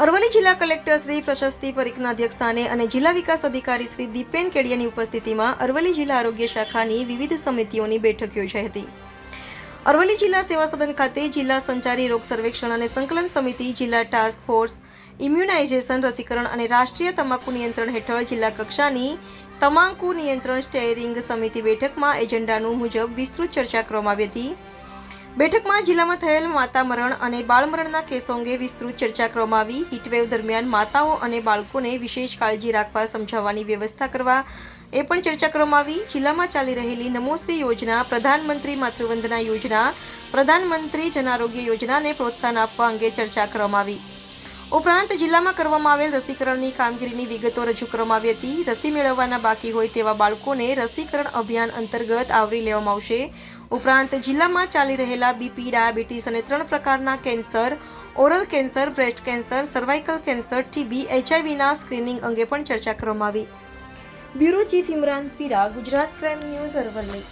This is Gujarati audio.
અરવલ્લી જિલ્લા કલેક્ટર શ્રી પ્રશસ્તિ પરીખના અધ્યક્ષસ્થાને અને જિલ્લા વિકાસ અધિકારી શ્રી દીપેન કેડિયાની ઉપસ્થિતિમાં અરવલ્લી જિલ્લા આરોગ્ય શાખાની વિવિધ સમિતિઓની બેઠક યોજાઈ હતી. અરવલ્લી જિલ્લા સેવા સદન ખાતે જિલ્લા સંચારી રોગ સર્વેક્ષણ અને સંકલન સમિતિ, જિલ્લા ટાસ્ક ફોર્સ ઇમ્યુનાઇઝેશન, રસીકરણ અને રાષ્ટ્રીય તમાકુ નિયંત્રણ હેઠળ જિલ્લા કક્ષાની તમાકુ નિયંત્રણ સ્ટેરિંગ સમિતિ બેઠકમાં એજન્ડાનું મુજબ વિસ્તૃત ચર્ચા કરવામાં આવી હતી. બેઠકમાં જિલ્લામાં થયેલ માતા મરણ અને બાળ મરણના કેસો અંગે વિસ્તૃત ચર્ચા કરવામાં આવી. હીટવેવ દરમિયાન માતાઓ અને બાળકોને વિશેષ કાળજી રાખવા સમજાવવાની વ્યવસ્થા કરવા એ પણ ચર્ચા કરવામાં આવી. જિલ્લામાં ચાલી રહેલી નમોશ્રી યોજના, પ્રધાનમંત્રી માતૃવંદના યોજના, પ્રધાનમંત્રી જન આરોગ્ય યોજનાને પ્રોત્સાહન આપવા અંગે ચર્ચા કરવામાં આવી. ઉપરાંત જિલ્લામાં કરવામાં આવેલ રસીકરણની કામગીરીની વિગતો રજૂ કરવામાં આવી હતી. રસી મેળવવાના બાકી હોય તેવા બાળકોને રસીકરણ અભિયાન અંતર્ગત આવરી લેવામાં આવશે. ઉપરાંત જિલ્લામાં ચાલી રહેલા બીપી, ડાયાબિટીસ અને 3 પ્રકારના cancer, oral cancer, breast cancer, cervical cancer, TB, HIV screening અંગે પણ ચર્ચા કરવામાં આવી. Bureau chief Imran Pira, Gujarat crime news, Aravalli.